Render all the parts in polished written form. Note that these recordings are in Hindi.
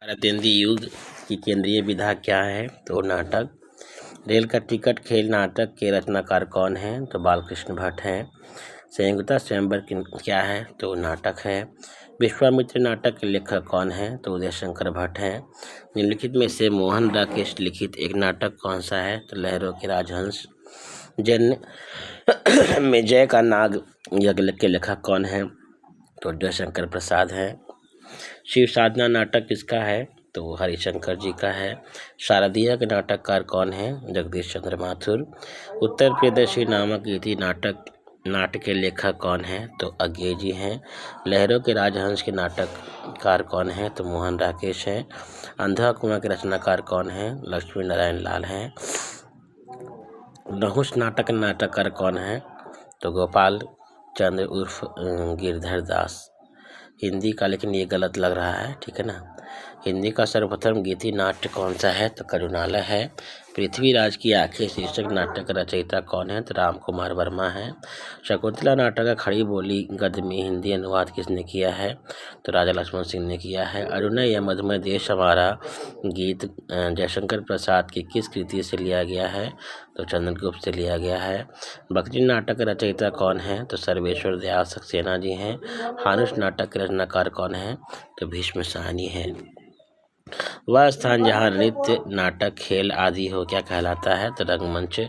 भारतेंद्र युग की केंद्रीय विधा क्या है? तो नाटक। रेल का टिकट खेल नाटक के रचनाकार कौन हैं? तो बालकृष्ण भट्ट हैं। संयुक्ता स्वयंवर क्या है? तो नाटक है। विश्वामित्र नाटक के लेखक कौन हैं? तो उदय शंकर भट्ट हैं। निम्नलिखित में से मोहन राकेश लिखित एक नाटक कौन सा है? तो लहरों के राजहंस। जन्य में जय का नाग यज्ञ के लेखक कौन है? तो जयशंकर प्रसाद हैं। शिव साधना नाटक किसका है? तो हरिशंकर जी का है। शारदीय के नाटककार कौन है? जगदीश चंद्र माथुर। उत्तर प्रियदर्शी नामक गीति नाटक के लेखक कौन है? तो अज्ञे जी हैं। लहरों के राजहंस के नाटककार कौन है? तो मोहन राकेश हैं। अंधा कुआं के रचनाकार कौन है? लक्ष्मी नारायण लाल हैं। नहुष नाटककार कौन है? तो गोपाल चंद्र उर्फ गिरधर दास। हिंदी का, लेकिन ये गलत लग रहा है, ठीक है ना। हिंदी का सर्वप्रथम गीति नाट्य कौन सा है? तो करुणालय है। पृथ्वीराज की आंखें शीर्षक नाटक का रचयिता कौन है? तो राम कुमार वर्मा है। शकुंतला नाटक का खड़ी बोली गद्य में हिंदी अनुवाद किसने किया है? तो राजा लक्ष्मण सिंह ने किया है। अरुणय या मधुमय देश हमारा गीत जयशंकर प्रसाद की किस कृति से लिया गया है? तो चंद्रगुप्त से लिया गया है। बकरी नाटक का रचयिता कौन है? तो सर्वेश्वर दयाल सक्सेना जी हैं। हानुष नाटक के रचनाकार कौन है? तो भीष्म साहनी है। वह स्थान जहाँ नृत्य नाटक खेल आदि हो क्या कहलाता है? तो रंगमंच।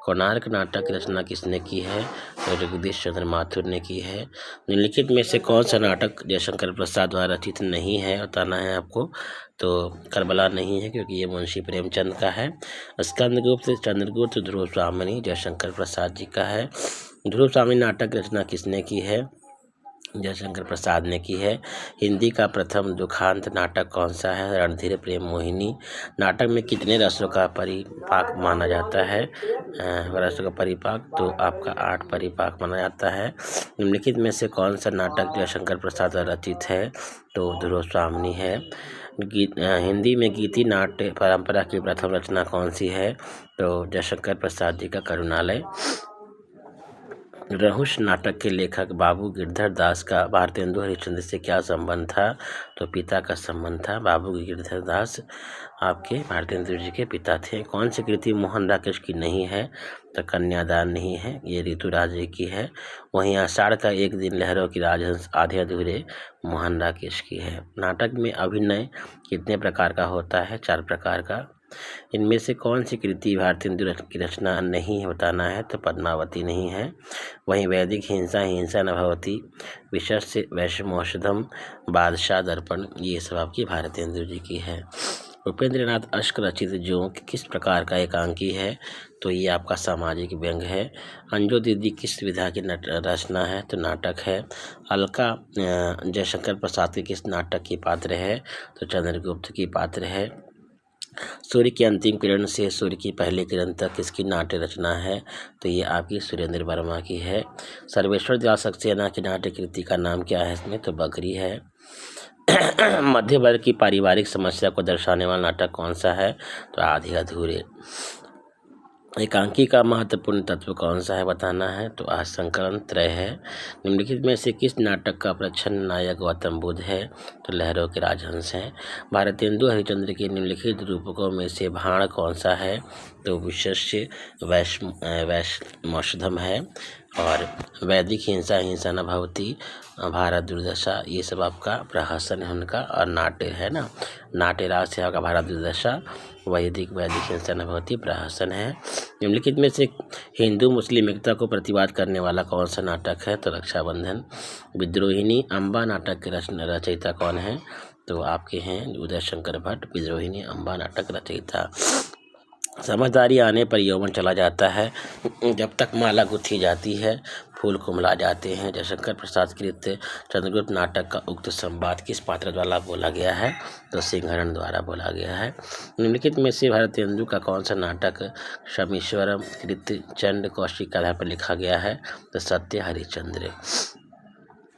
कोणार्क नाटक की रचना किसने की है? तो जगदीश चंद्र माथुर ने की है। निम्नलिखित में से कौन सा नाटक जयशंकर प्रसाद द्वारा रचित नहीं है? बताना है आपको। तो करबला नहीं है, क्योंकि ये मुंशी प्रेमचंद का है। स्कंदगुप्त, चंद्रगुप्त, ध्रुव स्वामिनी जयशंकर प्रसाद जी का है। ध्रुव स्वामिनी नाटक की रचना किसने की है? जयशंकर प्रसाद ने की है। हिंदी का प्रथम दुखांत नाटक कौन सा है? रणधीर प्रेम मोहिनी। नाटक में कितने रसों का परिपाक माना जाता है? रसों का परिपाक तो आपका 8 परिपाक माना जाता है। निम्नलिखित में से कौन सा नाटक जयशंकर प्रसाद रचित है? तो ध्रुव स्वामिनी है। हिंदी में गीति नाट्य परंपरा की प्रथम रचना कौन सी है? तो जयशंकर प्रसाद जी का करुणालय। रहुष नाटक के लेखक बाबू गिरधर दास का भारतेंदु हरिश्चंद्र से क्या संबंध था? तो पिता का संबंध था। बाबू गिरधर दास आपके भारतेंदु जी के पिता थे। कौन सी कृति मोहन राकेश की नहीं है? तो कन्यादान नहीं है, ये ऋतुराज जी की है। वहीं आषाढ़ का एक दिन लहरों की राजहंस आधे अधूरे मोहन राकेश की है। नाटक में अभिनय कितने प्रकार का होता है? 4 प्रकार का। इनमें से कौन सी कृति भारतेंदु की रचना नहीं है? बताना है। तो पद्मावती नहीं है। वहीं वैदिक हिंसा न भवती, विशस्य वैश्यमौषधम, बादशाह दर्पण, ये सब आपकी भारतेंदु जी की है। उपेंद्र नाथ अश्क रचित जोंक किस प्रकार का एकांकी है? तो ये आपका सामाजिक व्यंग है। अंजो दीदी किस विधा की रचना है? तो नाटक है। अलका जयशंकर प्रसाद के किस नाटक की पात्र है? तो चंद्रगुप्त की पात्र है। सूर्य की अंतिम किरण से सूर्य की पहली किरण तक किसकी नाट्य रचना है? तो ये आपकी सुरेंद्र वर्मा की है। सर्वेश्वर दयाल सक्सेना की नाट्य कृति का नाम क्या है? इसमें तो बकरी है। मध्य वर्ग की पारिवारिक समस्या को दर्शाने वाला नाटक कौन सा है? तो आधे अधूरे। एकांकी का महत्वपूर्ण तत्व कौन सा है? बताना है। तो असंकलन त्रय है। निम्नलिखित में से किस नाटक का प्रच्छन्न नायक गौतम बुद्ध है? तो लहरों के राजहंस हैं। भारतेंदु हरिश्चंद्र के निम्नलिखित रूपकों में से भाण कौन सा है? तो विशस्य वैश्यमौषधम है। और वैदिक हिंसा न भवती, भारत दुर्दशा, ये सब आपका प्रहसन है उनका। और नाट्य है ना, नाट्यराज से आपका भारत दुर्दशा, वैदिक हिंसा न भवती प्रहसन है। निम्नलिखित में से हिंदू मुस्लिम एकता को प्रतिवाद करने वाला कौन सा नाटक है? तो रक्षाबंधन। विद्रोहिणी अम्बा नाटक के रचयिता कौन है? तो आपके हैं उदय शंकर भट्ट, विद्रोहिणी अम्बा नाटक रचयिता। समझदारी आने पर यौवन चला जाता है, जब तक माला गुथी जाती है फूल कुमला जाते हैं। जयशंकर प्रसाद कृत चंद्रगुप्त नाटक का उक्त संवाद किस पात्र द्वारा बोला गया है? तो सिंहरण द्वारा बोला गया है। निम्नलिखित में से भारतेंदु का कौन सा नाटक शमीश्वरम कृत चंड कौशिक के आधार पर लिखा गया है? तो सत्य हरिश्चंद्र।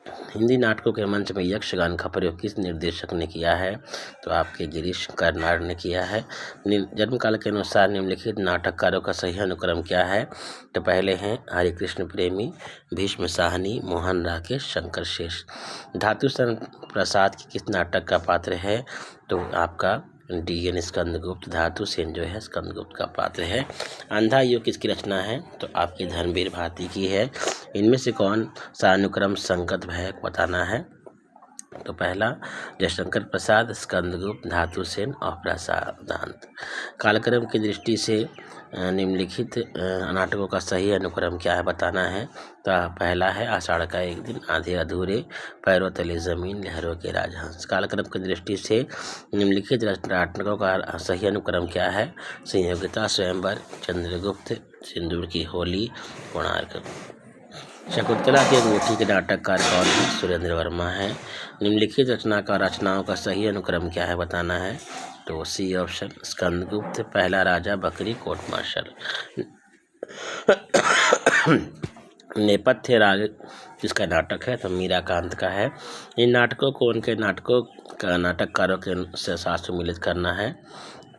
हिंदी नाटकों के मंच में यक्षगान का प्रयोग किस निर्देशक ने किया है? तो आपके गिरीश कर्नाड ने किया है। जन्म काल के अनुसार निम्नलिखित नाटककारों का सही अनुक्रम क्या है? तो पहले हैं हरिकृष्ण प्रेमी, भीष्म साहनी, मोहन राकेश, शंकर शेष। धातु सन प्रसाद की किस नाटक का पात्र है? तो आपका डी.एन. स्कंदगुप्त। धातु सेन जो है स्कंदगुप्त का पात्र है। अंधा युग किसकी रचना है? तो आपकी धर्मवीर भारती की है। इनमें से कौन सा अनुक्रम संगत भयक बताना है? तो पहला जयशंकर प्रसाद, स्कंदगुप्त, धातु सेन और प्रसादांत। कालक्रम की दृष्टि से निम्नलिखित नाटकों का सही अनुक्रम क्या है बताना है? तो पहला है आषाढ़ का एक दिन, आधे अधूरे, पैरों तले जमीन, लहरों के राजहंस। कालक्रम की दृष्टि से निम्नलिखित नाटकों का सही अनुक्रम क्या है? संयोगिता, स्वयंवर, चंद्रगुप्त, सिंदूर की होली, कोणार्क। शकुंतला की अंगूठी के नाटककार कौन है? सुरेंद्र वर्मा है। निम्नलिखित रचनाओं का सही अनुक्रम क्या है बताना है? तो सी ऑप्शन स्कंदगुप्त, पहला राजा, बकरी, कोर्ट मार्शल। नेपथ्य राग किसका नाटक है? तो मीराकांत का है। इन नाटकों को उनके नाटककारों के साथ सम्मिलित करना है।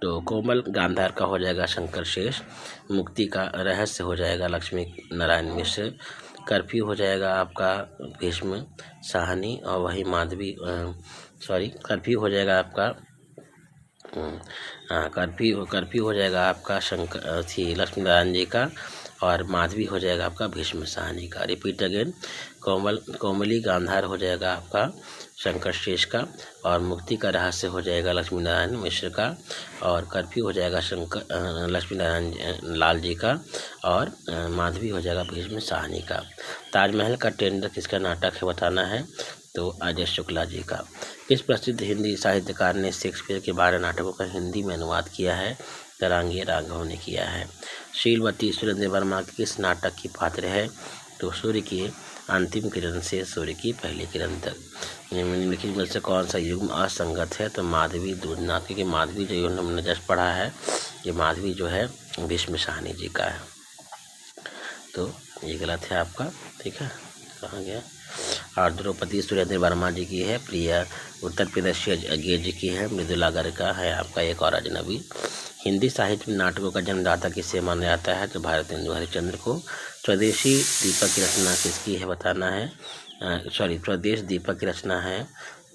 तो कोमल गांधार का हो जाएगा शंकर शेष, मुक्ति का रहस्य हो जाएगा लक्ष्मी नारायण मिश्र, कर्फ्यू हो जाएगा आपका भीष्म साहनी, और वही कर्फ्यू हो जाएगा आपका कर्फ्यू हो जाएगा आपका लक्ष्मी नारायण जी का, और माधवी हो जाएगा आपका भीष्म साहनी का। रिपीट अगेन, कोमली गांधार हो जाएगा आपका शंकर शेष का, और मुक्ति का रहस्य हो जाएगा लक्ष्मी नारायण मिश्र का, और कर्फ्यू हो जाएगा लक्ष्मी नारायण लाल जी का, और माधवी हो जाएगा भीष्म साहनी का। ताजमहल का टेंडर किसका नाटक है बताना है? तो अजय शुक्ला जी का। किस प्रसिद्ध हिंदी साहित्यकार ने शेक्सपियर के 12 नाटकों का हिंदी में अनुवाद किया है? तरंगे राघव ने किया है। शीलवती सुरेंद्र वर्मा के किस नाटक की पात्र है? तो सूर्य की अंतिम किरण से सूर्य की पहली किरण तक। निम्नलिखित में से कौन सा युग्म असंगत है? तो माधवी दूधनाथ, क्योंकि माधवी जो हमने जस्ट पढ़ा है, ये माधवी जो है भीष्म साहनी जी का है, तो ये गलत है आपका। ठीक है, कहाँ गया? और द्रौपदी सुरेंद्र वर्मा जी की है। प्रिया उत्तर प्रदेश अज्ञे जी की है। मृदुला गर्ग का है आपका एक और अजनबी। हिंदी साहित्य में नाटकों का जन्मदाता किसे माना जाता है? तो भारतेंदु हरिश्चंद्र को। स्वदेशी दीपक की रचना किसकी है बताना है? स्वदेश दीपक की रचना है,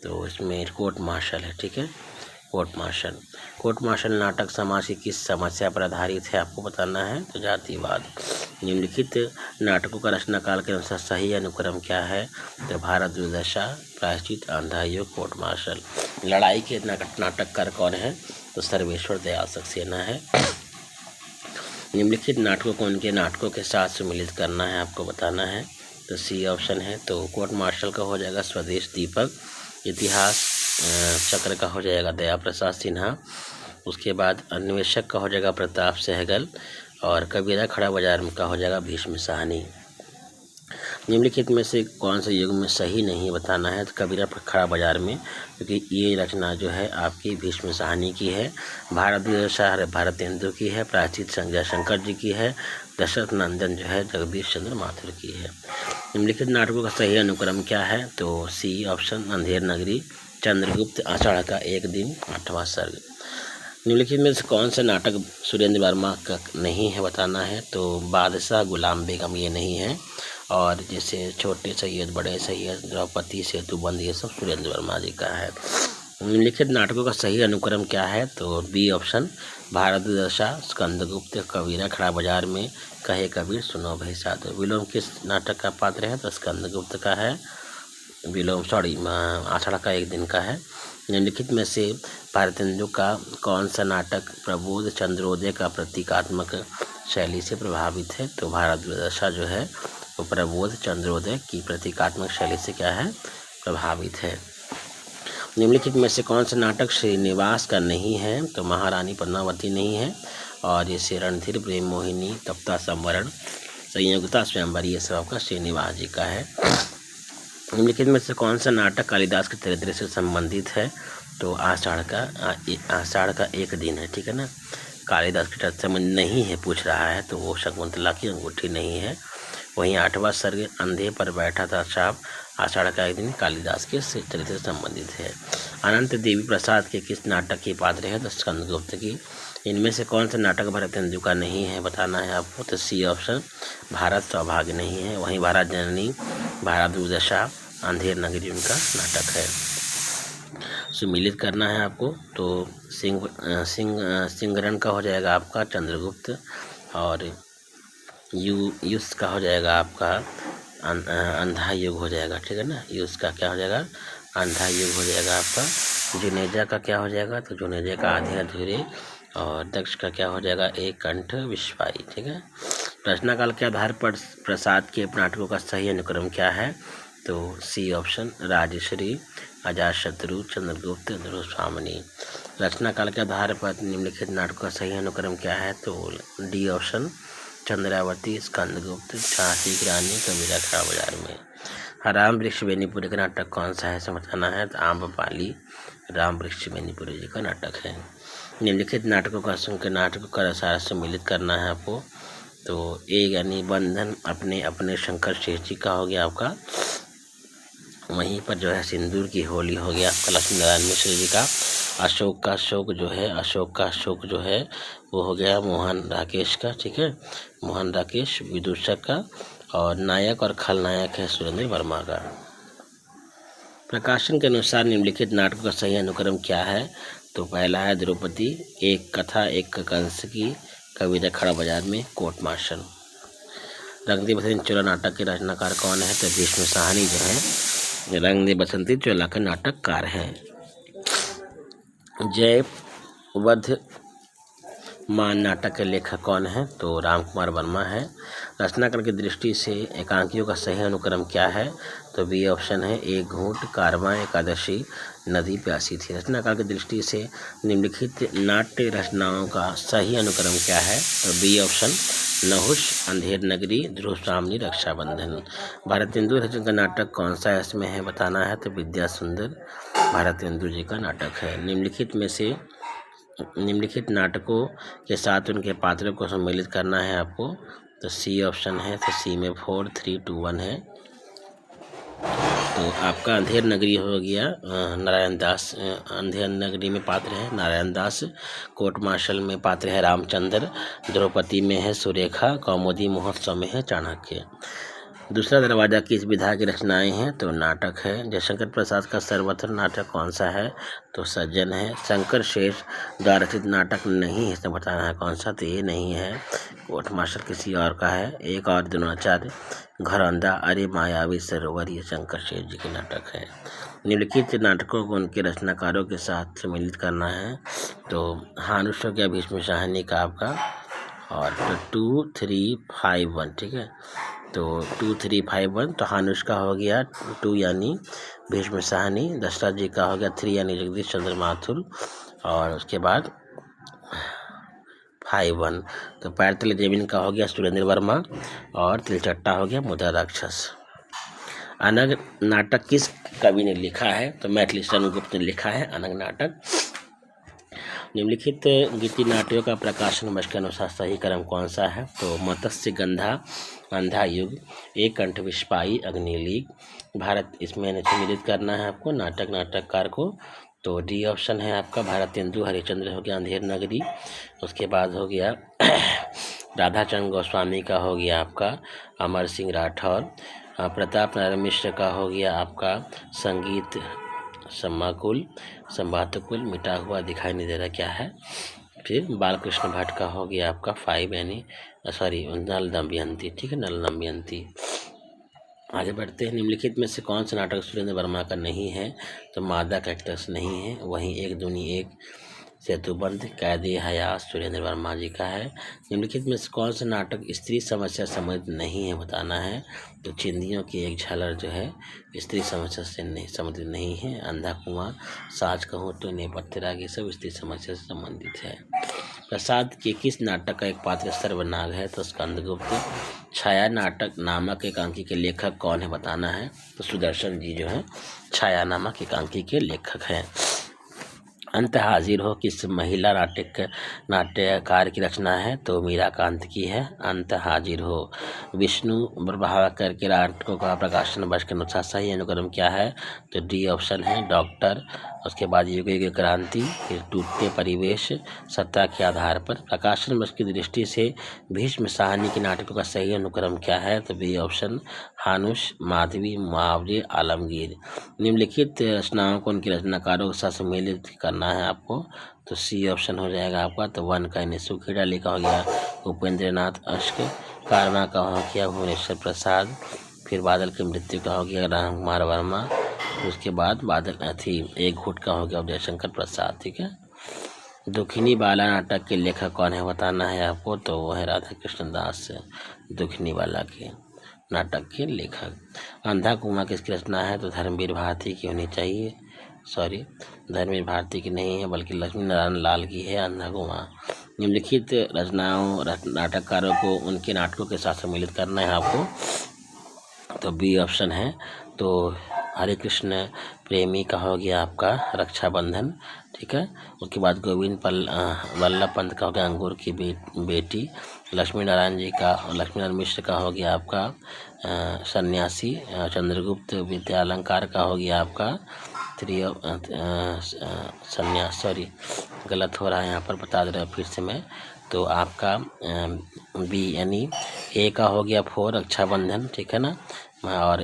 तो इसमें कोर्ट मार्शल है। ठीक है, कोर्ट मार्शल नाटक समाज की किस समस्या पर आधारित है आपको बताना है? तो जातिवाद। निम्नलिखित नाटकों का रचना काल के अनुसार सही अनुक्रम क्या है? तो भारत दुर्दशा, प्रायश्चित, अंधा युग, कोर्ट मार्शल। लड़ाई के नाटककार कौन है? तो सर्वेश्वर दयाल सक्सेना है। निम्नलिखित नाटकों को उनके नाटकों के साथ सम्मिलित करना है आपको बताना है। तो सी ऑप्शन है। तो कोर्ट मार्शल का हो जाएगा स्वदेश दीपक, इतिहास चक्र का हो जाएगा दया प्रसाद सिन्हा, उसके बाद अन्वेषक का हो जाएगा प्रताप सहगल, और कबीरा खड़ा बाजार में का हो जाएगा भीष्म साहनी। निम्नलिखित में से कौन सा युग में सही नहीं बताना है? तो कबीरा खड़ा बाजार में, क्योंकि ये रचना जो है आपकी भीष्म साहनी की है। भारत दुर्दशा भारतेंदु की है। प्रायश्चित संजय शंकर जी की है। दशरथ नंदन जो है जगदीश चंद्र माथुर की है। निम्नलिखित नाटकों का सही अनुक्रम क्या है? तो सी ऑप्शन अंधेर नगरी, चंद्रगुप्त, आषाढ़ का एक दिन, 8वां सर्ग। निम्नलिखित में से कौन सा नाटक सुरेंद्र वर्मा का नहीं है बताना है? तो बादशाह, गुलाम बेगम ये नहीं है, और जैसे छोटे सैयद, बड़े सैयद, द्रौपदी सेतुबंद, ये सब सुरेंद्र वर्मा जी का है। निम्नलिखित नाटकों का सही अनुक्रम क्या है? तो बी ऑप्शन भारत दुर्दशा, स्कंदगुप्त, कबीरा खड़ा बाजार में, कहे कबीर सुनो भाई साधो। विलोम किस नाटक का पात्र है? तो स्कंदगुप्त का है। आषाढ़ का एक दिन का है। निम्नलिखित में से भारतेंदु का कौन सा नाटक प्रबोध चंद्रोदय का प्रतीकात्मक शैली से प्रभावित है? तो भारत दुर्दशा जो है वो प्रबोध चंद्रोदय की प्रतीकात्मक शैली से क्या है? प्रभावित है। निम्नलिखित में से कौन सा नाटक श्रीनिवास का नहीं है? तो महारानी पद्मावती नहीं है, और जैसे रणधीर, प्रेम मोहिनी, तप्ता संवरण, संयोगिता, स्वयंवर, ये सब आपका श्रीनिवास जी का है। निम्नलिखित में से कौन सा नाटक कालिदास के चरित्र से संबंधित है? तो आषाढ़ का एक दिन है। ठीक है ना, कालिदास के चरित्र में नहीं है पूछ रहा है, तो वो शकुंतला की अंगूठी नहीं है। वहीं 8वां सर्ग अंधे पर बैठा था छाप, आषाढ़ का एक दिन कालिदास के चरित्र से संबंधित है। अनंत देवी प्रसाद के किस नाटक के पात्र है? तो स्कंदगुप्त की। इनमें से कौन सा नाटक भरतेंदु का नहीं है बताना है आपको? तो सी ऑप्शन भारत सौभाग्य नहीं है। वहीं भारत जननी, भारत दुर्दशा, अंधेर नगरी उनका नाटक है। सुमिलित करना है आपको। तो सिंगरण का हो जाएगा आपका चंद्रगुप्त, और युस का हो जाएगा आपका अंधा युग हो जाएगा, ठीक है ना। युस का क्या हो जाएगा? अंधा युग हो जाएगा आपका। जुनेजा का क्या हो जाएगा? तो जुनेजा का आधे अधूरे, और दक्ष का क्या हो जाएगा? एक कंठ विश्वाई, ठीक है। रचनाकाल के आधार पर प्रसाद के नाटकों का सही अनुक्रम क्या है? तो सी ऑप्शन राजश्री, अजातशत्रु, चंद्रगुप्त, ध्रुवस्वामिनी। रचनाकाल के आधार पर निम्नलिखित नाटकों का सही अनुक्रम क्या है? तो डी ऑप्शन चंद्रावती, स्कंदगुप्त, झांसी की रानी, कबीरा खड़ा बाजार में। राम वृक्ष बेनीपुरी का नाटक कौन सा है समझाना है? तो आम्रपाली राम वृक्ष बेनीपुरी जी का नाटक है। निम्नलिखित नाटकों का नाटकों का रसायन सम्मिलित करना है आपको। तो एक यानी बंधन अपने अपने शंकर शेष जी का हो गया आपका। वहीं पर जो है सिंदूर की होली हो गया आपका लक्ष्मी नारायण मिश्र जी का। अशोक का शोक जो है वो हो गया मोहन राकेश का, ठीक है, मोहन राकेश विदूषक का। और नायक और खलनायक है सुरेंद्र वर्मा का। प्रकाशन के अनुसार निम्नलिखित नाटकों का सही अनुक्रम क्या है? तो पहला है द्रौपदी, एक कथा एक कंस की, कविता खड़ा बाजार में, कोर्ट मार्शल। रंग दे बसंती चोला नाटक के रचनाकार कौन है? तो भीष्म साहनी जो है रंग दे बसंती चोला का नाटककार है। जय वध मान नाटक के लेखक कौन है? तो रामकुमार वर्मा है। रचनाकाल की दृष्टि से एकांकियों का सही अनुक्रम क्या है? तो बी ऑप्शन है एक घूंट, कारवां, एकादशी, नदी प्यासी थी। रचनाकाल की दृष्टि से निम्नलिखित नाट्य रचनाओं का सही अनुक्रम क्या है? तो बी ऑप्शन नहुष, अंधेर नगरी, ध्रुवस्वामिनी, रक्षाबंधन। भारतेंदु रचित का नाटक कौन सा है इसमें है बताना है? तो विद्या सुंदर भारतेंदु जी का नाटक है। निम्नलिखित नाटकों के साथ उनके पात्रों को सम्मिलित करना है आपको। तो सी ऑप्शन है। तो सी में 4, 3, 2, 1 है। तो आपका अंधेर नगरी हो गया नारायण दास, अंधेर नगरी में पात्र है नारायण दास, कोर्ट मार्शल में पात्र है रामचंद्र, द्रौपदी में है सुरेखा, कौमुदी महोत्सव में है चाणक्य। दूसरा दरवाजा किस विधा की रचनाएं हैं? तो नाटक है। जयशंकर प्रसाद का सर्वप्रथम नाटक कौन सा है? तो सज्जन है। शंकर शेष द्वारा रचित नाटक नहीं है इसमें बताना है कौन सा? तो ये नहीं है। कोर्ट मार्शल किसी और का है। एक और द्रोणाचार्य, घरौंदा, अरे मायावी सरोवर, ये शंकर शेष जी के नाटक है। निम्नलिखित नाटकों को उनके रचनाकारों के साथ सम्मिलित करना है। तो हानुष हो गया भीष्म साहनी का आपका, और 2, 3, 5, 1, ठीक है। तो 2, 3, 5, 1 तो हानुष का हो गया 2 यानी भीष्म साहनी, दशरथ जी का हो गया 3 यानी जगदीश चंद्र माथुर, और उसके बाद 5, 1 तो पैर तले जमीन का हो गया सुरेंद्र वर्मा, और तिलचट्टा हो गया मुद्रा राक्षस। अनग नाटक किस कवि ने लिखा है? तो मैथिली शरण गुप्त ने लिखा है अनग नाटक। निम्नलिखित गीति नाट्यों का प्रकाशन वर्ष के अनुसार सही क्रम कौन सा है? तो मत्स्य गंधा, अंधा युग, एक कंठ विस्पाई, अग्निलीग, भारत, इसमें सम्मिलित करना है आपको नाटककार को। तो डी ऑप्शन है आपका भारतेंदु हरिश्चंद्र हो गया अंधेर नगरी। उसके बाद हो गया राधाचंद्र गोस्वामी का हो गया आपका अमर सिंह राठौर, प्रताप नारायण मिश्र का हो गया आपका संगीत सम्माकुल, संभातकुल, मिटा हुआ दिखाई नहीं दे रहा क्या है। फिर बालकृष्ण भट्ट का हो गया आपका 5 यानी नल दमयंती, ठीक है, नल दमयंती। आगे बढ़ते हैं। निम्नलिखित में से कौन सा नाटक सुरेंद्र वर्मा का नहीं है? तो मादा कैक्टस नहीं है। वहीं एक दूनी एक, सेतुबंध, कैदी हयात सुरेंद्र वर्मा जी का है। निम्नलिखित में से कौन सा नाटक स्त्री समस्या संबंधित नहीं है बताना है? तो चिंदियों की एक झलर जो है स्त्री समस्या से नहीं संबंधित नहीं है। अंधा कुआं, साज कहूँ तो नेपथ्य राग, ये सब स्त्री समस्या से संबंधित है। प्रसाद के किस नाटक का एक पात्र सर्वनाग है? तो स्कंदगुप्त। छाया नाटक नामक एकांकी के लेखक कौन है बताना है? तो सुदर्शन जी जो है छाया नामक एकांकी के लेखक हैं। अंत हाजिर हो किस महिला नाट्यकार की रचना है? तो मीराकांत की है अंत हाजिर हो। विष्णु प्रभाकर के नाटकों का प्रकाशन वर्ष के अनुसार सही अनुक्रम क्या है? तो डी ऑप्शन है डॉक्टर। उसके बाद युग युग क्रांति, फिर टूटते परिवेश, सत्ता के आधार पर। प्रकाशन वर्ष की दृष्टि से भीष्म साहनी के नाटकों का सही अनुक्रम क्या है? तो बी ऑप्शन हानुश, माधवी, मुहावरे, आलमगीर। निम्नलिखित रचनाओं को उनके रचनाकारों के साथ सम्मिलित करना है आपको, तो सी ऑप्शन हो जाएगा आपका। तो वन का इन्हें सुखेड़ा लिखा हो गया उपेंद्र नाथ अश्क, कारवा का हो गया भुवनेश्वर प्रसाद, फिर बादल की मृत्यु का हो गया राम कुमार वर्मा, उसके बाद बादल एक घुट का हो गया उदयशंकर प्रसाद। ठीक है। दुखिनी बाला नाटक के लेखक कौन है बताना है आपको, तो वो है राधा कृष्ण दास। दुखिनी बाला के नाटक के लेखक। अंधा कुआं किसकी रचना है? तो धर्मवीर भारती की होनी चाहिए। सॉरी, धर्मवीर भारती की नहीं है बल्कि लक्ष्मी नारायण लाल की है अंधा कुआं। निम्नलिखित रचनाओं नाटककारों को उनके नाटकों के साथ सम्मिलित करना है आपको, तो बी ऑप्शन है। तो हरे कृष्ण प्रेमी का हो गया आपका रक्षाबंधन। ठीक है। उसके बाद गोविंद वल्लभ पंत का हो गया अंगूर की बेटी। लक्ष्मी नारायण मिश्र का हो गया आपका सन्यासी। चंद्रगुप्त विद्यालंकार का हो गया आपका सन्यास। सॉरी, गलत हो रहा है यहाँ पर, बता दे रहा हूँ फिर से मैं। तो आपका बी यानी ए का हो गया फोर रक्षाबंधन। ठीक है ना। और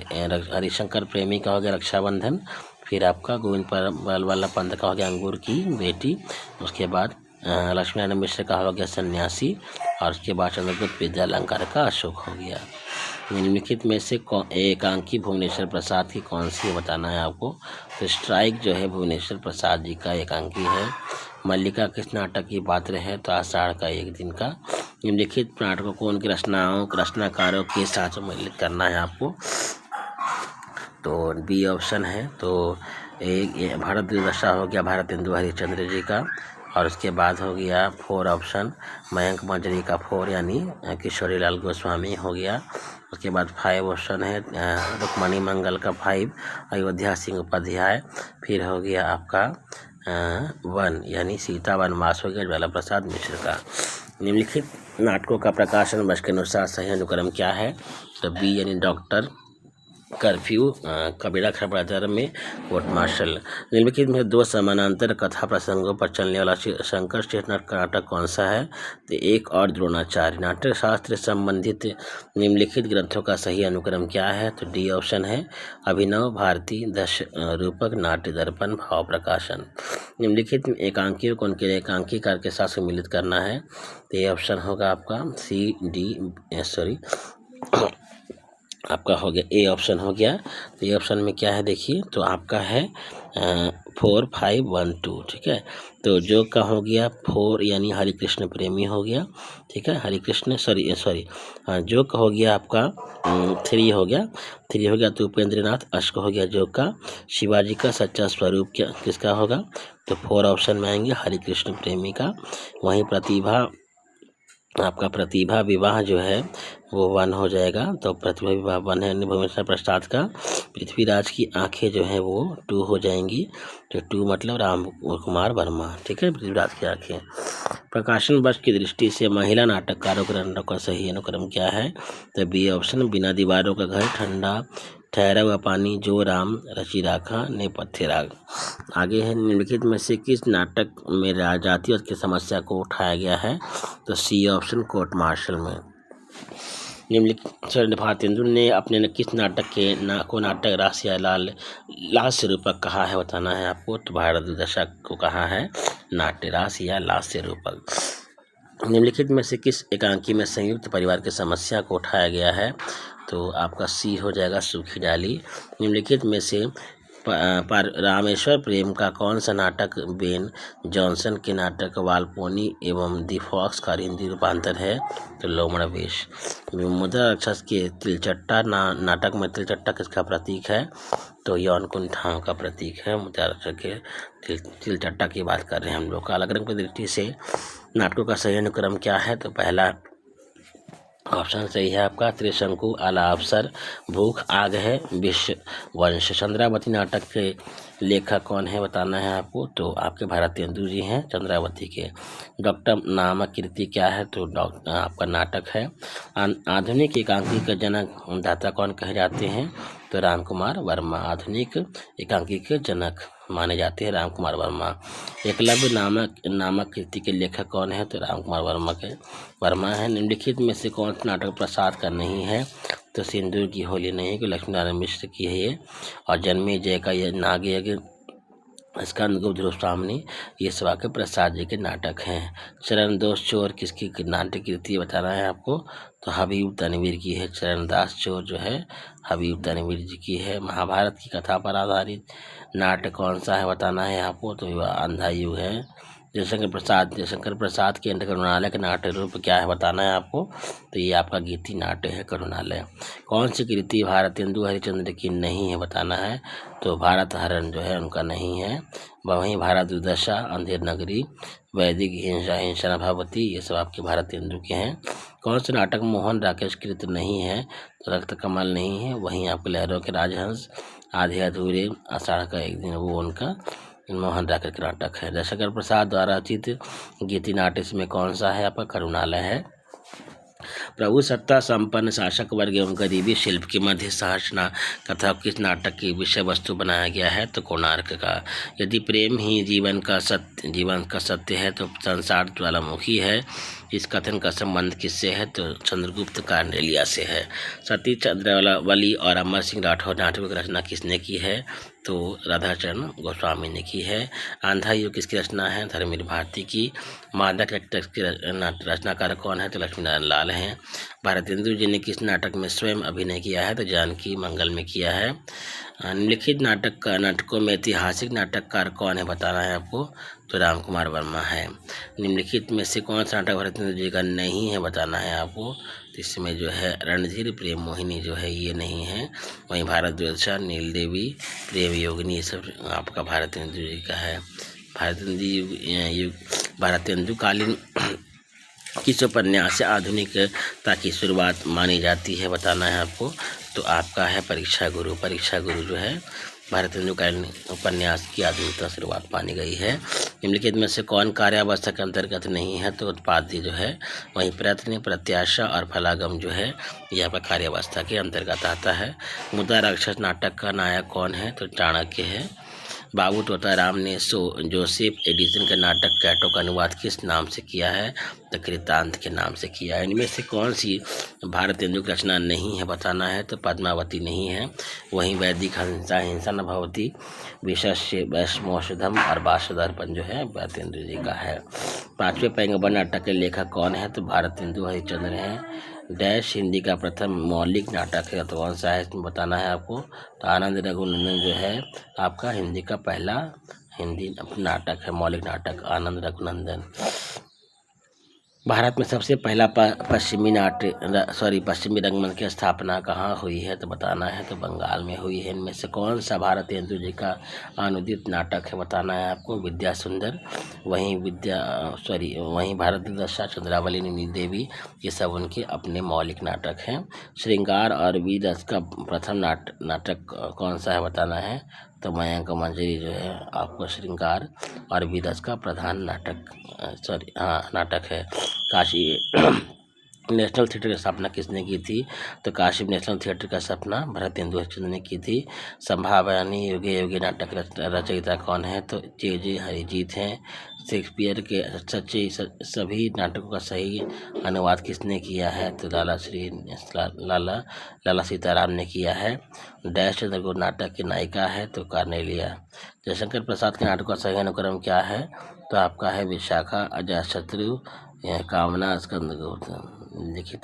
हरिशंकर प्रेमी का हो गया रक्षाबंधन। फिर आपका गोविंद वल्लभ पंत का हो गया अंगूर की बेटी। उसके बाद लक्ष्मी नारायण मिश्र का हो गया सन्यासी। और उसके बाद चंद्रगुप्त विद्यालंकार का अशोक हो गया। निम्नलिखित में से एकांकी भुवनेश्वर प्रसाद की कौन सी बताना है आपको, तो स्ट्राइक जो है भुवनेश्वर प्रसाद जी का एकांकी है। मल्लिका किस नाटक की पात्र है? तो आषाढ़ का एक दिन का। निम्नलिखित नाटकों को उनकी रचनाकारों के साथ सम्मिलित करना है आपको, तो बी ऑप्शन है। तो एक भारत दुर्दशा हो गया भारतेंदु हरिश्चंद्र जी का। और उसके बाद हो गया फोर ऑप्शन मयंक मंजरी का फोर यानी किशोरी लाल गोस्वामी हो गया। उसके बाद फाइव ऑप्शन है रुक्मणी मंगल का फाइव अयोध्या सिंह उपाध्याय। फिर हो गया आपका वन यानी सीता वनवास हो गया ज्वाला प्रसाद मिश्र का। निम्नलिखित नाटकों का प्रकाशन वर्ष के अनुसार सही अनुक्रम क्या है? तो बी यानी डॉक्टर, कर्फ्यू, कबीरा खबरदार में कोर्ट मार्शल। निम्नलिखित में दो समानांतर कथा प्रसंगों पर चलने वाला शंकर श्रेष्ठ नाटक कौन सा है? तो एक और द्रोणाचार्य। नाटक शास्त्र संबंधित निम्नलिखित ग्रंथों का सही अनुक्रम क्या है? तो डी ऑप्शन है अभिनव भारती, दश रूपक, नाट्य दर्पण, भाव प्रकाशन। निम्नलिखित एकांकियों को उनके एकांकीकार के साथ सम्मिलित करना है, तो ये ऑप्शन होगा आपका सी डी सॉरी आपका हो गया ए ऑप्शन हो गया। तो ये ऑप्शन में क्या है देखिए, तो आपका है 4 5 1 2। ठीक है। तो जो का हो गया 4 यानी हरिकृष्ण प्रेमी हो गया। ठीक है। हरिकृष्ण सॉरी जो का हो गया आपका 3 हो गया। 3 हो गया तो उपेंद्र नाथ अश्क हो गया जो का। शिवाजी का सच्चा स्वरूप क्या किसका होगा? तो 4 ऑप्शन में आएंगे हरिकृष्ण प्रेमी का। वहीं आपका प्रतिभा विवाह जो है वो 1 हो जाएगा, तो प्रतिभा विवाह 1 है भुवनेश्वर प्रसाद का। पृथ्वीराज की आंखें जो है वो 2 हो जाएंगी, तो 2 मतलब राम कुमार वर्मा। ठीक है। पृथ्वीराज की आंखें। प्रकाशन वर्ष की दृष्टि से महिला नाटककारों के रचनाओं का सही अनुक्रम क्या है? तो बी ऑप्शन बिना दीवारों का घर, ठंडा, ठहरा हुआ पानी, जो राम, रची राखा, नेपथ्य राग। आगे है निम्नलिखित में से किस नाटक में जातीय की समस्या को उठाया गया है? तो सी ऑप्शन कोर्ट मार्शल में। निम्नलिखित भारतेंदु ने अपने किस नाटक को नाटक रास या लास्य रूपक कहा है बताना है आपको, तो भारत दुर्दशा को कहा है नाट्य रास या लास्य रूपक। निम्नलिखित में से किस एकांकी में संयुक्त परिवार की समस्या को उठाया गया है? तो आपका सी हो जाएगा सूखी डाली। निम्नलिखित में से रामेश्वर प्रेम का कौन सा नाटक बेन जॉनसन के नाटक वालपोनी एवं दी फॉक्स का हिंदी रूपांतर है? तो लोमड़वेश। मुद्रा राक्षस के तिलचट्टा नाटक में तिलचट्टा किसका प्रतीक है? तो यौन कुंठाओं का प्रतीक है। मुद्रा राक्षस के तिलचट्टा की बात कर रहे हैं हम लोग। कालक्रम की दृष्टि से नाटकों का सही अनुक्रम क्या है? तो पहला ऑप्शन सही है आपका त्रिशंकु, आला अफसर, भूख, आग है, विश्व वंश। चंद्रावती नाटक के लेखक कौन है बताना है आपको, तो आपके भारतेंदु जी हैं चंद्रावती के। डॉक्टर नामक कृति क्या है, तो आपका नाटक है। आधुनिक एकांकी का जनक दाता कौन कहे जाते हैं, तो राम कुमार वर्मा आधुनिक एकांकी के जनक माने जाते हैं राम कुमार वर्मा। एकलव्य नामक कृति के लेखक कौन है, तो राम कुमार वर्मा है। निम्नलिखित में से कौन सा नाटक प्रसाद का नहीं है, तो सिंदूर की होली नहीं, कि लक्ष्मी नारायण मिश्र की है ये। और जन्मे जय का ये नाग यज्ञ, स्कंदगुप्त गोस्वामी, ये सब आपके प्रसाद जी के नाटक हैं। चरणदास चोर किसकी नाट्य कृति बताना है आपको, तो हबीब तनवीर की है। चरणदास चोर जो है हबीब तनवीर जी की है। महाभारत की कथा पर आधारित नाटक कौन सा है बताना है आपको, तो वह अंधा युग है। जयशंकर प्रसाद के करुणालय का नाट्य रूप क्या है बताना है आपको, तो ये आपका गीति नाट्य है करुणालय। कौन सी कृति भारतेंदु हरिश्चंद्र की नहीं है बताना है, तो भारत हरण जो है उनका नहीं है। वहीं भारत दुर्दशा, अंधेर नगरी, वैदिक हिंसा न भवती, ये सब आपके भारतेंदु के हैं। कौन से नाटक मोहन राकेश कृत नहीं है, तो रक्त कमल नहीं है। वहीं आपके लहरों के राजहंस, आधे अधूरे, आषाढ़ का एक दिन, वो उनका मोहन राकेश का नाटक है। जयशंकर प्रसाद द्वारा रचित गीति नाट्य में कौन सा है आपका, करुणालय है। प्रभु सत्ता संपन्न शासक वर्ग एवं गरीबी शिल्प के मध्य सहसना कथा किस नाटक की विषय वस्तु बनाया गया है, तो कोणार्क का। यदि प्रेम ही जीवन का सत्य है, तो संसार ज्वालामुखी है। इस कथन का संबंध किससे है, तो चंद्रगुप्त कार्नेलिया से है। सती चंद्रावली और अमर सिंह राठौर नाटक की रचना किसने की है, तो राधाचरण गोस्वामी ने की है। आंधा युग किसकी रचना है, धर्मवीर भारती की। मादक एक्ट्रेस की रचनाकार कौन है, तो लक्ष्मी नारायण लाल हैं। भारतेंदु जी ने किस नाटक में स्वयं अभिनय किया है, तो जानकी मंगल में किया है। निम्नलिखित नाटकों में ऐतिहासिक नाटककार कौन है बताना है आपको, तो राम कुमार वर्मा है। निम्नलिखित में से कौन सा नाटक भारतेंदु जी का नहीं है बताना है आपको, तो इसमें जो है रणधीर प्रेम मोहिनी जो है ये नहीं है। वहीं भारत द्वेषा, नील देवी, प्रेम योगिनी, ये सब आपका भारतेंदु जी का है। भारतेंदु कालीन किस उपन्यास से आधुनिकता की शुरुआत मानी जाती है बताना है आपको, तो आपका है परीक्षा गुरु। परीक्षा गुरु जो है भारतेंदु कालीन उपन्यास की आधुनिकता शुरुआत मानी गई है। निम्नलिखित में से कौन कार्यावस्था के अंतर्गत नहीं है, तो उत्पाद्य जो है। वहीं प्रयत्न, प्रत्याशा और फलागम जो है ये आपका कार्यावस्था के अंतर्गत आता है। मुद्दा राक्षस नाटक का नायक कौन है, तो चाणक्य है। बाबू तोताराम ने जोसेफ एडिसन का नाटक कैटो का अनुवाद किस नाम से किया है, तो कृतांत के नाम से किया है। इनमें से कौन सी भारतेंदु की रचना नहीं है बताना है, तो पद्मावती नहीं है। वहीं वैदिक हिंसा न भवती, विशस्य वैष्णोषधम और बाष्पदर्पण जो है भारतेंदु जी का है। पांचवें पैगंबर नाटक के लेखक कौन है, तो भारतेंदु हरिश्चंद्र हैं। डैश हिंदी का प्रथम मौलिक नाटक है, तो कौन सा है इसमें बताना है आपको, तो आनंद रघुनंदन जो है आपका हिंदी का पहला हिंदी नाटक है, मौलिक नाटक आनंद रघुनंदन। भारत में सबसे पहला पश्चिमी रंगमंच की स्थापना कहाँ हुई है, तो बताना है, तो बंगाल में हुई है। इनमें से कौन सा भारतेंदु जी का अनुदित नाटक है बताना है आपको, विद्या सुंदर। वहीं भारत दशा, चंद्रावली, नील देवी, ये सब उनके अपने मौलिक नाटक हैं। श्रृंगार और वीररस का प्रथम नाटक कौन सा है बताना है, तो मयंक मंजरी जो है आपको श्रृंगार और वीररस का प्रधान नाटक है। काशी नेशनल थिएटर की स्थापना किसने की थी, तो काशी नेशनल थिएटर का स्थापना भारतेंदु हरिश्चंद्र ने की थी। संभावनी युगे युगे नाटक रचयिता कौन है, तो जे हरिजीत हैं। शेक्सपियर के सभी नाटकों का सही अनुवाद किसने किया है, तो लाला सीताराम ने किया है। डैश चंद्रगुप्त नाटक की नायिका है, तो कार्नेलिया। जयशंकर प्रसाद के नाटक का सही अनुक्रम क्या है, तो आपका है विशाखा, अजातशत्रु, कामना, स्कंदगुप्त लिखित।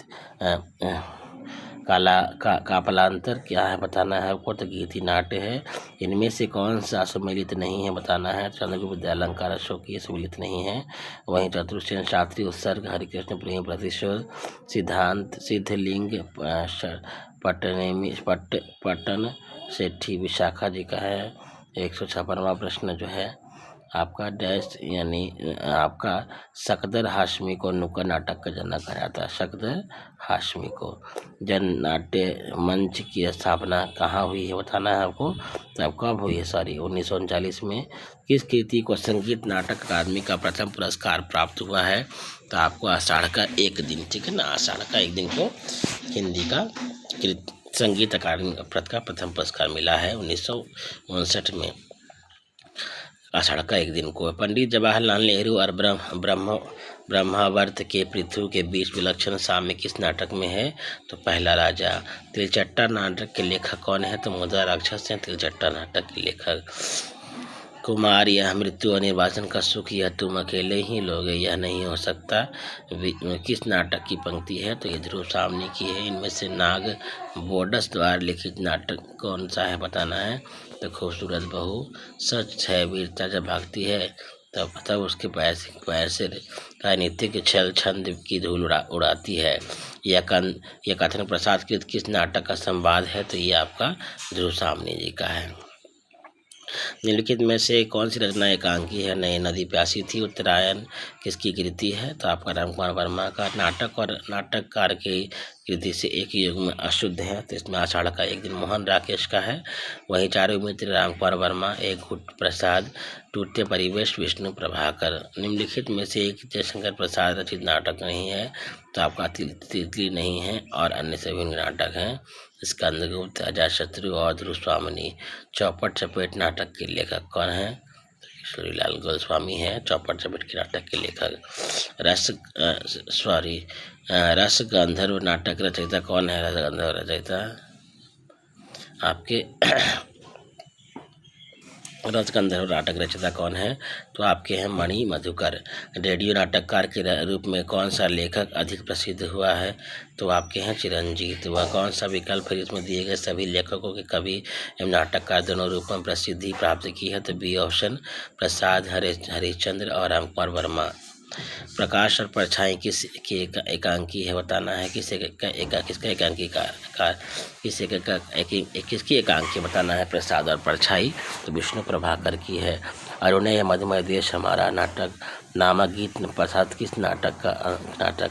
कापलांतर क्या है बताना है आपको, तो गीति नाट्य है। इनमें से कौन सा सुमेलित नहीं है बताना है, चंद्रगुप्त विद्या अलंकार अशोक, ये सुमेलित नहीं है। वहीं चतुर्सेन शास्त्री उत्सर्ग, हरिकृष्ण प्रेम प्रतिशोध, सिद्धांत, सिद्धलिंग, पट्टन सेठी, विशाखा जी का है। 156वां प्रश्न जो है आपका डैश यानी आपका सकदर हाशमी को नुक्कड़ नाटक का जनक कहा जाता है। सकदर हाशमी को। जन नाट्य मंच की स्थापना कहाँ हुई है बताना है आपको। तो अब कब हुई है, सॉरी 1939 में। किस कृति को संगीत नाटक अकादमी का प्रथम पुरस्कार प्राप्त हुआ है। तो आपको आषाढ़ का एक दिन, ठीक है ना, आषाढ़ का एक दिन को हिंदी का संगीत अकादमी का प्रथम पुरस्कार मिला है 1959 में, आषाढ़ का एक दिन को। पंडित जवाहरलाल नेहरू और ब्रह्मावर्त के पृथ्वी के बीच विलक्षण साम्य किस नाटक में है। तो पहला राजा। तिलचट्टा नाटक के लेखक कौन है। तो मुद्रा राक्षस हैं तिलचट्टा नाटक के लेखक। कुमार यह मृत्यु और निर्वाचन का सुख यह तुम अकेले ही लोगे यह नहीं हो सकता किस नाटक की पंक्ति है। तो ये ध्रुव सामने की है। इनमें से नाग बोडस द्वारा लिखित नाटक कौन सा है बताना है। तो खूबसूरत बहू। सच है वीरता जब भागती है तब उसके पैर से राजनीतिक छल छंद की धूल उड़ाती है। यह कथन प्रसाद कृत किस नाटक का संवाद है। तो ये आपका ध्रुव सामने जी का है। निम्नलिखित में से कौन सी रचना एकांकी है। नई नदी प्यासी थी उत्तरायण किसकी कृति है। तो आपका रामकुमार वर्मा का। नाटक और नाटककार की कृति से एक युग में अशुद्ध है। तो इसमें आषाढ़ का एक दिन मोहन राकेश का है। वहीं चारों मित्र रामकुमार वर्मा, एक घुट प्रसाद, टूटते परिवेश विष्णु प्रभाकर। निम्नलिखित में से एक जयशंकर प्रसाद रचित नाटक नहीं है। तो आपका तितली नहीं है और अन्य सभी नाटक हैं। स्कंदगुप्त, अजातशत्रु और ध्रुवस्वामिनी। चौपट चपेट नाटक के लेखक कौन है। किशोरीलाल गोस्वामी है चौपट चपेट के नाटक के लेखक। रस गंधर्व नाटक रचयिता कौन है। रस गंधर्व रचयिता आपके रस गंधर्व नाटक रचयिता कौन है। तो आपके हैं मणि मधुकर। रेडियो नाटककार के रूप में कौन सा लेखक अधिक प्रसिद्ध हुआ है। तो आपके हैं चिरंजीत। वह कौन सा विकल्प है जिसमें दिए गए सभी लेखकों के कवि एवं नाटककार दोनों रूपों में प्रसिद्धि प्राप्त की है। तो बी ऑप्शन प्रसाद हरिश्चंद्र और रामकुमार वर्मा। प्रकाश और परछाई किसकी एकांकी है बताना है। किसका एकांकीकार किसकी एकांकी बताना है। प्रसाद और परछाई तो विष्णु प्रभाकर की है। अरुणय मधुमय देश हमारा नाटक नामक गीत प्रसाद किस नाटक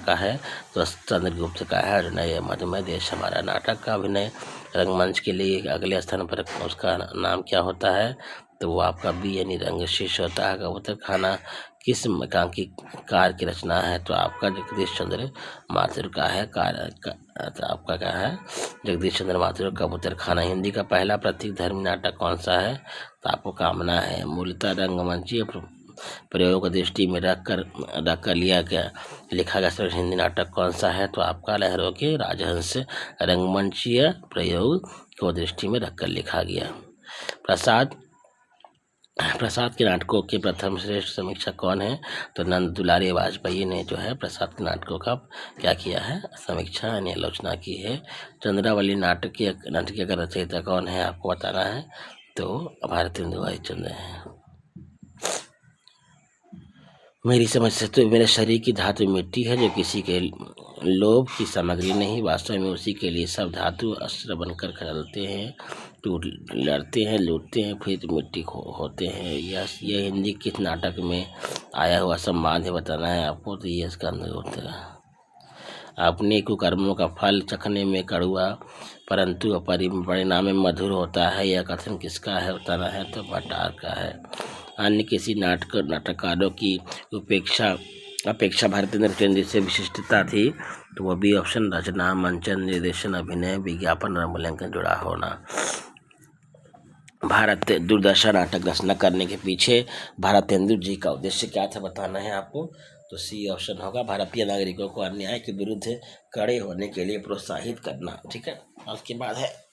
का है। तो चंद्रगुप्त का है। अरुणय मधुमय देश हमारा नाटक का अभिनय रंगमंच के लिए अगले स्थान पर उसका नाम क्या होता है। तो वो आपका बी यानी रंगशीर्ष होता है। कबूतर खाना किस एकांकीकार की रचना है। तो आपका जगदीश चंद्र माथुर का है। तो आपका क्या है जगदीश चंद्र माथुर कबूतर खाना। हिंदी का पहला प्रतीक धर्मी नाटक कौन सा है। तो आपको कामना है। मूलतः रंगमंचीय प्रयोग दृष्टि में रख कर लिखा गया सर्वश्रेष्ठ हिंदी नाटक कौन सा है। तो आपका लहरों के राजहंस रंगमंचीय प्रयोग को दृष्टि में रखकर लिखा गया। प्रसाद के नाटकों के प्रथम श्रेष्ठ समीक्षक कौन है। तो नंद दुलारी वाजपेयी ने जो है प्रसाद के नाटकों का क्या किया है समीक्षा यानी आलोचना की है। चंद्रावली नाटक का रचयिता कौन है आपको बताना है। तो भारतेंदु हरिश्चंद्र है। मेरी समझ से तो मेरे शरीर की धातु मिट्टी है जो किसी के लोभ की सामग्री नहीं, वास्तव में उसी के लिए सब धातु अस्त्र बनकर खिलते हैं, लड़ते हैं, लूटते हैं, फिर मिट्टी होते हैं। यह हिंदी किस नाटक में आया हुआ संवाद है बताना है आपको। तो ये इसका अंदर होता है। अपने कुकर्मों का फल चखने में कड़वा परंतु परिणाम में मधुर होता है। यह कथन किसका है बताना है। तो भट्टार का है। अन्य किसी नाटककारों की अपेक्षा भारतेंद्र हरिश्चंद्र से विशिष्टता थी। तो वह बी ऑप्शन रचना मंचन निर्देशन अभिनय विज्ञापन और मूल्यांकन जुड़ा होना। भारत दूरदर्शन नाटक रचना करने के पीछे भारतेंदु जी का उद्देश्य क्या था बताना है आपको। तो सी ऑप्शन होगा भारतीय नागरिकों को अन्याय के विरुद्ध खड़े होने के लिए प्रोत्साहित करना। ठीक है। उसके बाद है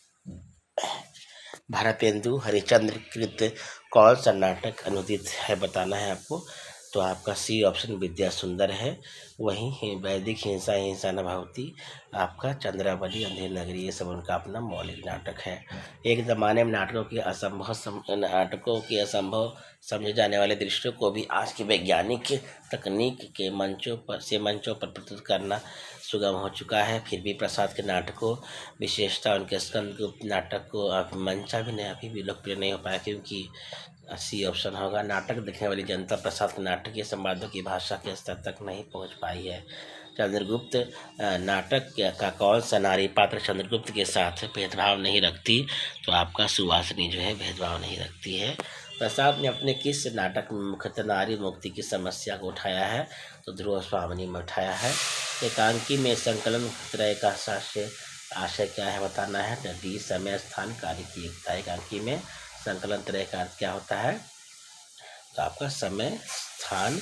भारतेंदु हरिश्चंद्र कृत कौन सा नाटक अनुदित है बताना है आपको। तो आपका सी ऑप्शन विद्या सुंदर है। वहीं वैदिक हिंसा न भवती आपका चंद्रावली अंधेर नगरी ये सब उनका अपना मौलिक नाटक है। एक ज़माने में नाटकों के असंभव समझे जाने वाले दृश्यों को भी आज की वैज्ञानिक तकनीक के मंचों पर प्रस्तुत करना सुगम हो चुका है। फिर भी प्रसाद के नाटकों विशेषता उनके स्कंदगुप्त नाटक को मंचाभिनय अभी भी लोकप्रिय नहीं हो पाया, क्योंकि सी ऑप्शन होगा। नाटक देखने वाली जनता प्रसाद के नाटकीय संवादों की भाषा के स्तर तक नहीं पहुंच पाई है। चंद्रगुप्त नाटक का कौन सा नारी पात्र चंद्रगुप्त के साथ भेदभाव नहीं रखती? तो आपका सुवासिनी जो है भेदभाव नहीं रखती है। प्रसाद ने अपने किस नाटक में मुख्यतः नारी मुक्ति की समस्या को उठाया है? तो ध्रुव स्वामिनी में उठाया है। एकांकी में संकलन त्रय का आशय क्या है बताना है। तो डी समय स्थान कार्य की एकता। एकांकी में संकलन त्रय का अर्थ क्या होता है? तो आपका समय स्थान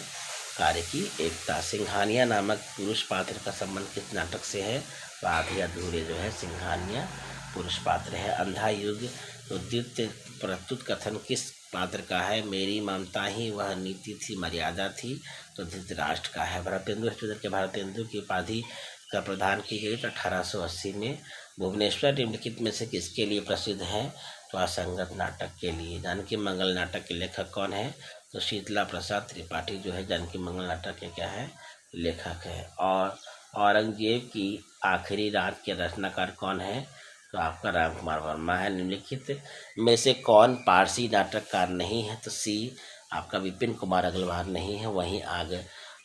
कार्य की एकता। सिंघानिया नामक पुरुष पात्र का संबंध किस नाटक से है? तो आधे अधूरे जो है सिंघानिया पुरुष पात्र है। अंधा युग उद्युक्त प्रस्तुत कथन किस पात्र का है? मेरी ममता ही वह नीति थी, मर्यादा थी। तो धृतराष्ट्र का है। भारतेंदु हरिश्चंद्र के भारतेंदु की उपाधि का प्रदान की गई तो 1880 में। भुवनेश्वर निम्नलिखित में से किसके लिए प्रसिद्ध है? तो असंगत नाटक के लिए। जानकी मंगल नाटक के लेखक कौन है? तो शीतला प्रसाद त्रिपाठी जो है जानकी मंगल नाटक के क्या है? लेखक है। और औरंगजेब की आखिरी रात के रचनाकार कौन है? तो आपका राम कुमार वर्मा है। निम्नलिखित में से कौन पारसी नाटककार नहीं है? तो सी आपका विपिन कुमार अग्रवाल नहीं है। वहीं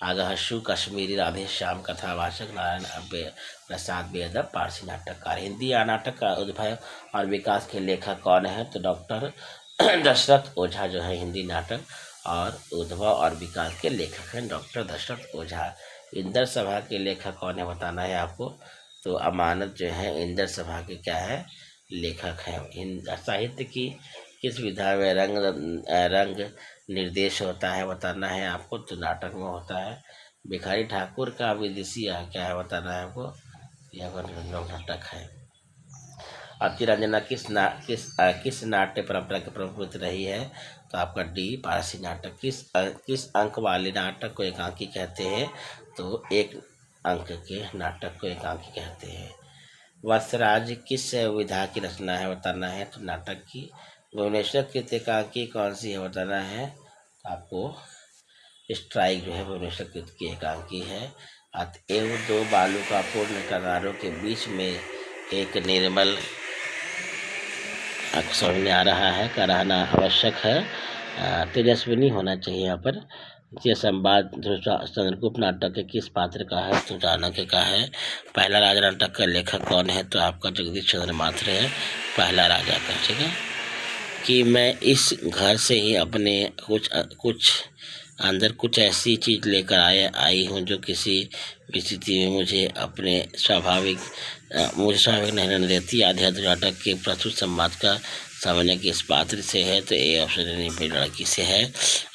आगहशु कश्मीरी राधे श्याम कथावाचक नारायण प्रसाद बेअदब पारसी नाटककार। हिंदी नाटक का उद्भव और विकास के लेखक कौन है? तो डॉक्टर दशरथ ओझा जो है हिंदी नाटक और उद्भव और विकास के लेखक हैं डॉक्टर दशरथ ओझा। इंदर सभा के लेखक कौन है बताना है आपको। तो अमानत जो है इंदर सभा के क्या है? लेखक हैं। साहित्य की किस विधा में रंग निर्देश होता है बताना है आपको। तो नाटक में होता है। भिखारी ठाकुर का विदेशी क्या है बताना है आपको। यह नाटक है। अतिरंजना किस नाट्य परंपरा की प्रमुख रही है? तो आपका डी पारसी नाटक। किस अंक वाले नाटक को एकांकी कहते हैं? तो एक अंक के नाटक को एकांकी कहते हैं। वत्सराज किस विधा की रचना है बताना है। तो नाटक की। भुवनेश्वर की एकांकी कौन सी है बताना है। आपको स्ट्राइक जो है भुवनेश्वर कृत की एकांकी है। अतएव दो बालू का पूर्ण किनारों के बीच में एक निर्मल समझ में आ रहा है का रहना आवश्यक है। तेजस्विनी होना चाहिए यहाँ पर। ये संवाद चंद्रगुप्त नाटक के किस पात्र का है? तो चाणक्य का है। पहला राजा नाटक का लेखक कौन है? तो आपका जगदीश चंद्र मात्र है पहला राजा का। ठीक है कि मैं इस घर से ही अपने कुछ अंदर कुछ ऐसी चीज़ लेकर आई हूँ जो किसी भी स्थिति में मुझे स्वाभाविक नहीं रहने देती। आधे अधूरे नाटक के प्रस्तुत संवाद का समझने के इस पात्र से है। तो ए ऑप्शन लड़की से है।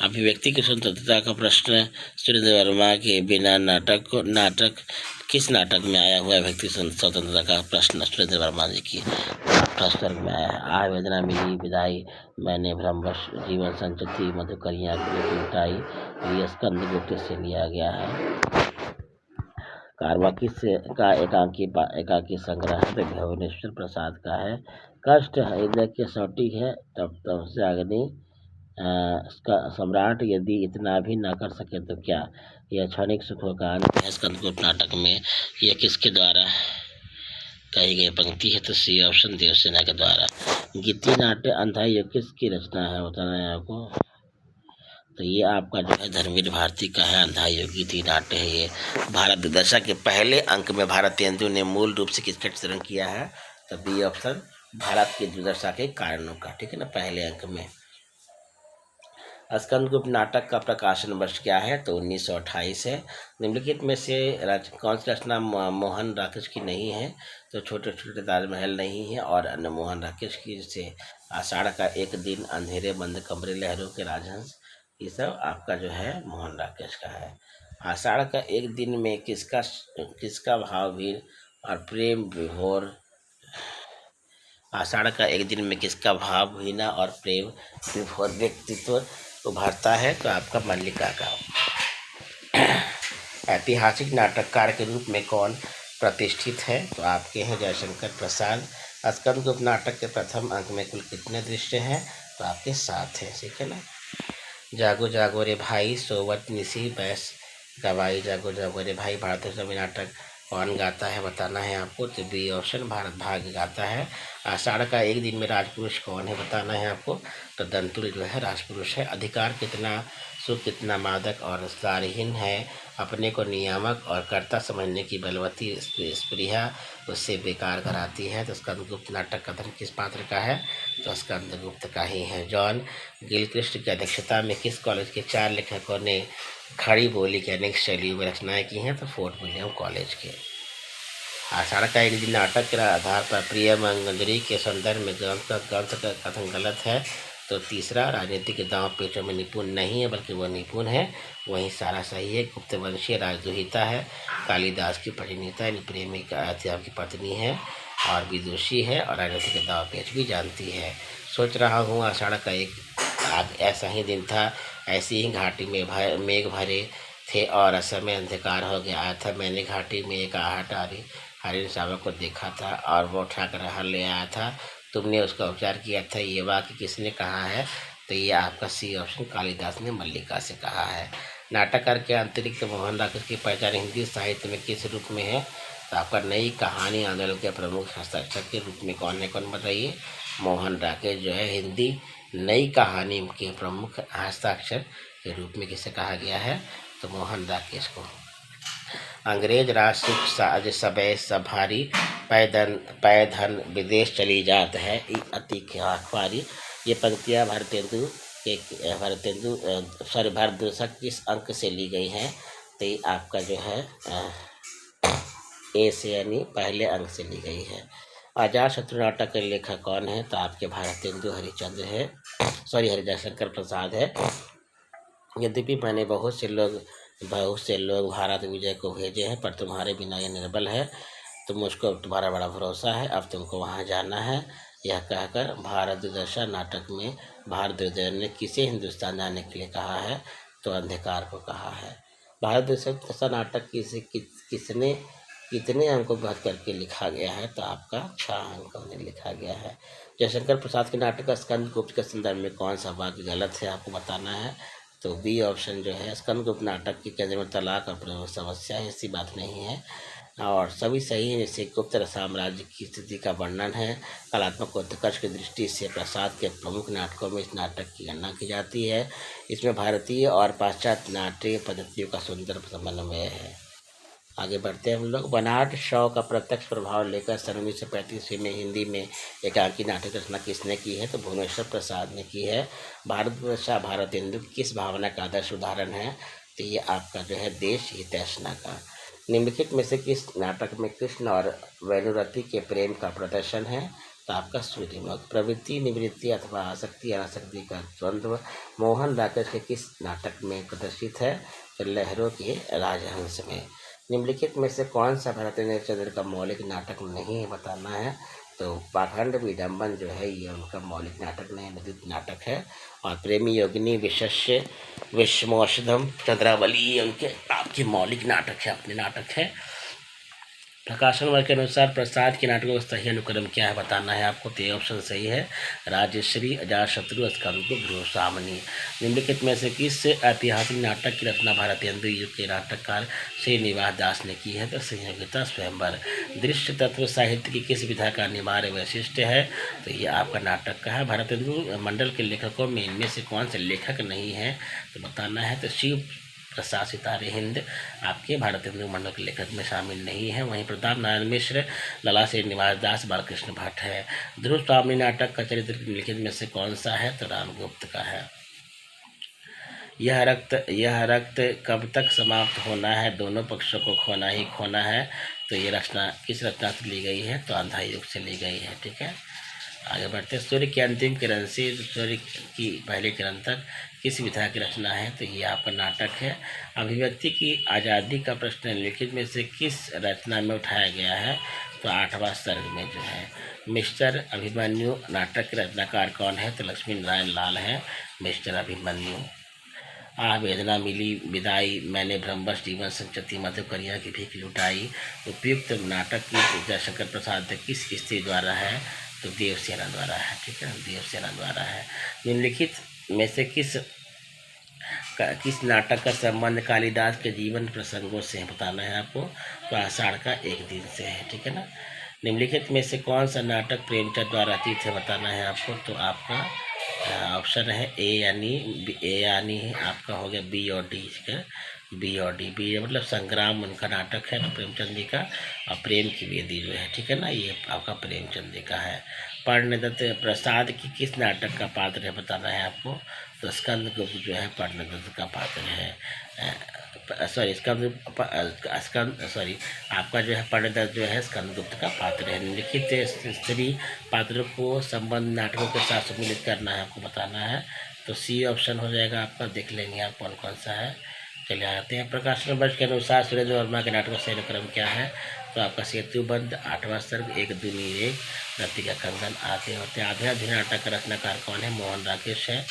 अभिव्यक्ति की स्वतंत्रता का प्रश्न सुरेंद्र वर्मा के बिना नाटक किस नाटक में आया हुआ है? व्यक्ति स्वतंत्रता का प्रश्न सुरेंद्र वर्मा जी की स्वर्ग में आया है। आवेदना मिली विदाई मैंने भ्रमवश जीवन संचती मधुकरियाँ मिटाई ये स्कंदगुप्त से लिया गया है। कारवा किस का एकांकी संग्रह है? तो भुवनेश्वर प्रसाद का है। कष्ट हृदय के सौटी है तब से अग्नि इसका सम्राट यदि इतना भी ना कर सके तो क्या? यह क्षणिक सुखों का अंत है। स्कंदगुप्त नाटक में यह किसके द्वारा कही गई पंक्ति है? तो सी ऑप्शन देवसेना के द्वारा। गीति नाट्य अंधा युग किसकी रचना है बताना है आपको। तो ये आपका जो है धर्मवीर भारती का है। अंधा युग गीति नाट्य है। ये भारत दुर्दशा के पहले अंक में भारतेंदु ने मूल रूप से किसका चित्रण किया है? तो बी ऑप्शन भारत की दुर्दशा के कारणों का। ठीक है ना, पहले अंक में। स्कंदगुप्त नाटक का प्रकाशन वर्ष क्या है? तो 1928 है। निम्नलिखित में से कौन सी रचना मोहन राकेश की नहीं है? तो छोटे छोटे ताजमहल नहीं है और अन्य मोहन राकेश की जैसे आषाढ़ का एक दिन, अंधेरे बंद कमरे, लहरों के राजहंस, ये सब आपका जो है मोहन राकेश का है। आषाढ़ का एक दिन में किसका भावभीर और प्रेम विभोर आषाढ़ का एक दिन में किसका भावहीना और प्रेम विभोर व्यक्तित्व उभरता है? तो आपका मल्लिका का। ऐतिहासिक नाटककार के रूप में कौन प्रतिष्ठित है? तो आपके हैं जयशंकर प्रसाद। स्कंदगुप्त नाटक के प्रथम अंक में कुल कितने दृश्य हैं? तो आपके 7 हैं। ठीक है ना। जागो जागो रे भाई सोवत निसी बैस गवाई जागो जागो रे भाई भारतीय सभी नाटक कौन गाता है बताना है आपको। तो बी ऑप्शन भारत भाग्य गाता है। आषाढ़ का एक दिन में राजपुरुष कौन है बताना है आपको। तो दंतुल जो है राजपुरुष है। अधिकार कितना सुख कितना मादक और सारहीन है, अपने को नियामक और कर्ता समझने की बलवती स्पृहा उससे बेकार कराती है। तो स्कंदगुप्त नाटक कथन किस पात्र का है? तो स्कंदगुप्त का ही है। जॉन गिलक्रिस्ट की अध्यक्षता में किस कॉलेज के 4 लेखकों ने खड़ी बोली के अनेक शैलियों में रचनाएं की हैं? तो फोर्ट विलियम कॉलेज के। आषाढ़ का एक दिन नाटक के आधार पर प्रिय मंजरी के संदर्भ में ग्रंथ का कथन गलत है। तो तीसरा, राजनीतिक दांव पेचों में निपुण नहीं है बल्कि वह निपुण है, वही सारा सही है। गुप्तवंशीय राजदुहिता है, कालिदास की परिणीता प्रेमिका की पत्नी है और विदुषी है और राजनीतिक दांव पेच भी जानती है। सोच रहा हूँ आषाढ़ का एक ऐसा ही दिन था, ऐसी ही घाटी में मेघ भरे थे और असमय अंधकार हो गया था। मैंने घाटी में एक आहट हरिण शावक को देखा था और वो उठाकर हल ले आया था। तुमने उसका उपचार किया था, ये वाक्य किसने कहा है? तो ये आपका सी ऑप्शन कालिदास ने मल्लिका से कहा है। नाटककार के अतिरिक्त मोहन राकेश की पहचान हिंदी साहित्य में किस रूप में है? तो आपका नई कहानी आंदोलन के प्रमुख हस्ताक्षर के रूप में कौन है? कौन बताइए? मोहन राकेश जो है हिंदी नई कहानी के प्रमुख हस्ताक्षर के रूप में किसे कहा गया है? तो मोहन राकेश को। अंग्रेज राज सुख साज सबे सभारी, पैधन विदेश चली जात है अति ख्वारी। ये पंक्तियाँ भरतेंदु भारतदूषक किस अंक से ली गई हैं? तो ये आपका जो है ए से यानी पहले अंक से ली गई है। अजातशत्रु नाटक के लेखक कौन है? तो आपके भारतेंदु हरिचंद्र है, हरिशंकर प्रसाद है। यद्यपि मैंने बहुत से लोग भारत विजय को भेजे हैं, पर तुम्हारे बिना ये निर्बल है। तो मुझको तुम्हारा बड़ा भरोसा है, अब तुमको वहाँ जाना है। यह कहकर भारत दुर्दशा नाटक में भारत दुर्दशा ने किसे हिंदुस्तान जाने के लिए कहा है? तो अंधकार को कहा है। भारत दुर्दशा नाटक किसने कितने अंकों को करके लिखा गया है? तो आपका 6 अंकों में लिखा गया है। जयशंकर प्रसाद के नाटक का स्कंदगुप्त के संदर्भ में कौन सा वाक्य गलत है आपको बताना है? तो बी ऑप्शन जो है, स्कंदगुप्त नाटक के केंद्र में तलाक और समस्या है, ऐसी बात नहीं है। और सभी सही है, जैसे गुप्त साम्राज्य की स्थिति का वर्णन है। कलात्मक उत्कर्ष की दृष्टि से प्रसाद के प्रमुख नाटकों में इस नाटक की गणना की जाती है। इसमें भारतीय और पाश्चात्य नाट्य पद्धतियों का सुंदर समन्वय है। आगे बढ़ते हैं हम लोग। बनाट शॉ का प्रत्यक्ष प्रभाव लेकर सन 1935 में हिंदी में एकांकी नाटक रचना किसने की है? तो भुवनेश्वर प्रसाद ने की है। भारतवर्षा भारतेंदु किस भावना का आदर्श उदाहरण है? तो ये आपका जो है देश हितैषणा का। निम्नलिखित में से किस नाटक में कृष्ण और वेणुरति के प्रेम का प्रदर्शन है? तो आपका सूर्यमुख। प्रवृत्ति निवृत्ति अथवा आसक्ति अनासक्ति का द्वंद्व मोहन राकेश के किस नाटक में प्रदर्शित है? तो लहरों के राजहंस में। निम्नलिखित में से कौन सा भारतेंद्र चंद्र का मौलिक नाटक नहीं है बताना है? तो पाखंड विडम्बन जो है ये उनका मौलिक नाटक नहीं, नृत्य नाटक है। और प्रेमी योगिनी विशस्य विषमौषधम चंद्रावली ये उनके आपके मौलिक नाटक है, अपने नाटक है। प्रकाशन वर्ग के अनुसार प्रसाद के नाटकों का सही अनुक्रम क्या है बताना है आपको? तो ये ऑप्शन सही है, राजश्री, अजातशत्रु, स्कंदगुप्त, ध्रुवसामनी। निम्नलिखित में से किस ऐतिहासिक नाटक की रचना भारतेंदु युग के नाटककार श्रीनिवास दास ने की है? तो संयोगिता स्वयंवर। दृश्य तत्व साहित्य की किस विधा का अनिवार्य वैशिष्ट्य है? तो ये आपका नाटक का है। भारतेंदु मंडल के लेखकों में इनमें से कौन से लेखक नहीं है? तो बताना है। तो शिव प्रसाद सितारे हिंद आपके भारतेंदु मंडल के लेखक में शामिल नहीं है। वहीं प्रताप नारायण मिश्र, लला श्रीनिवास दास, बालकृष्ण भट्ट है। ध्रुवसामनी नाटक का चरित्र निम्नलिखित में से कौन सा है? तो रामगुप्त का है। यह रक्त कब तक समाप्त होना है? दोनों पक्षों को खोना ही खोना है। तो ये रचना किस रचना से ली गई है? तो आंधा युग से ली गई है। ठीक है, आगे बढ़ते हैं। सूर्य की अंतिम किरण से सूर्य की पहली किरण तक किस विधा की रचना है? तो ये आपका नाटक है। अभिव्यक्ति की आज़ादी का प्रश्न लिखित में से किस रचना में उठाया गया है? तो 8वां सर्ग में जो है। मिस्टर अभिमन्यु नाटक के रचनाकार कौन है? तो लक्ष्मी नारायण लाल है मिस्टर अभिमन्यु। वेदना मिली विदाई, मैंने ब्रह्मवश जीवन संचती, मधुकरिया की भीख लुटाई। उपयुक्त नाटक की जयशंकर प्रसाद किस स्त्री द्वारा है? तो देवसेना द्वारा है। ठीक है, देवसेना द्वारा है। निम्नलिखित में से किस नाटक का संबंध कालिदास के जीवन प्रसंगों से बताना है आपको? तो आषाढ़ का एक दिन से है। ठीक है ना। निम्नलिखित में से कौन सा नाटक प्रेमचंद द्वारा रचित है बताना है आपको? तो आपका ऑप्शन है ए यानी आपका हो गया बी और डी। इसका बी और डी। बी मतलब संग्राम उनका नाटक है प्रेमचंद जी का, और प्रेम की वेदी जो है, ठीक है ना, ये आपका प्रेमचंद जी का है। पर्णदत्त प्रसाद की किस नाटक का पात्र है बताना है आपको। तो स्कंदगुप्त जो है पर्णदत्त का पात्र है। सॉरी स्कंद सॉरी आपका जो है पर्णदत्त जो है स्कंदगुप्त का पात्र है। निम्नलिखित स्त्री पात्रों को संबंध नाटकों के साथ सम्मिलित करना है, आपको बताना है। तो सी ऑप्शन हो जाएगा आपका, देख लेंगे आप कौन कौन सा है। चलिए आते हैं। प्रकाशन वर्ष के अनुसार सुरेंद्र वर्मा के नाटक का शैली क्रम क्या है। तो आपका सेतुबंध, आठवां सर्ग, एक दूनी एक, रति का कंगन आते होते। आधे नाटक का रचनाकार कौन है। मोहन राकेश है।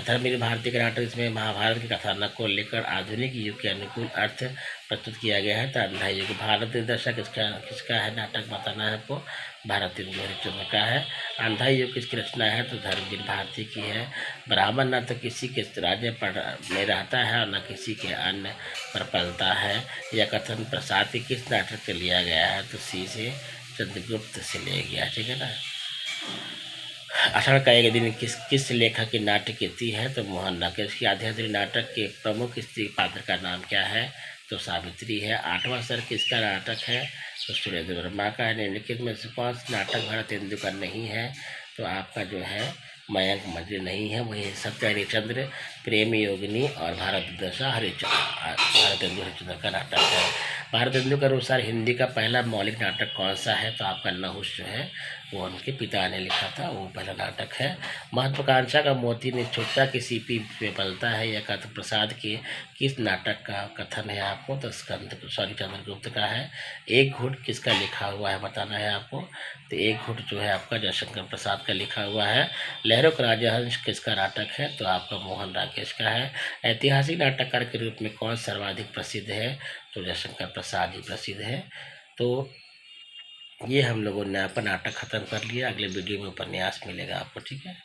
धर्मवीर भारती का नाटक, इसमें महाभारत के कथानक को लेकर आधुनिक युग के अनुकूल अर्थ प्रस्तुत किया गया है। तो अंधा युग। भारत दिग्दर्शक किसका है नाटक बताना है आपको। भारतेंदु हरिश्चंद्र का है। अंधा युग किसकी रचना है। तो धर्मवीर भारती की है। ब्राह्मण न तो किसी के राज्य पर में रहता है और न किसी के अन्य पर पलता है। यह कथन प्रसाद के किस नाटक से लिया गया है। तो सी से चंद्रगुप्त से लिया गया, ठीक है ना। आषाढ़ का एक दिन किस लेखक की नाट्य कृति है। तो मोहन राकेश की। आध्यात्मिक नाटक के प्रमुख स्त्री पात्र का नाम क्या है। तो सावित्री है। आठवां सर्ग किसका नाटक है। तो सुरेंद्र वर्मा का है। निम्नलिखित में से कौन सा नाटक भारतेंदु का नहीं है। तो आपका जो है मयंक मजरी नहीं है, वही सत्य हरिश्चंद्र, प्रेम योगिनी और भारतेंदु हरिश्चंद्र का नाटक है। भारतेंदु के अनुसार हिंदी का पहला मौलिक नाटक कौन सा है। तो आपका नहुष जो है वो उनके पिता ने लिखा था, वो पहला नाटक है। महत्वाकांक्षा का मोती निष्ठुरता की सीपी पे पलता है, यह कथन प्रसाद के किस नाटक का कथन है आपको। तो चंद्रगुप्त का है। एक घुट किसका लिखा हुआ है बताना है आपको। तो एक घुट जो है आपका जयशंकर प्रसाद का लिखा हुआ है। लहरों का राजहंस किसका नाटक है। तो आपका मोहन राकेश का है। ऐतिहासिक नाटककार के रूप में कौन सर्वाधिक प्रसिद्ध है। तो जयशंकर प्रसाद ही प्रसिद्ध है। तो ये हम लोगों ने आपका नाटक खत्म कर लिया। अगले वीडियो में उपन्यास मिलेगा आपको, ठीक है।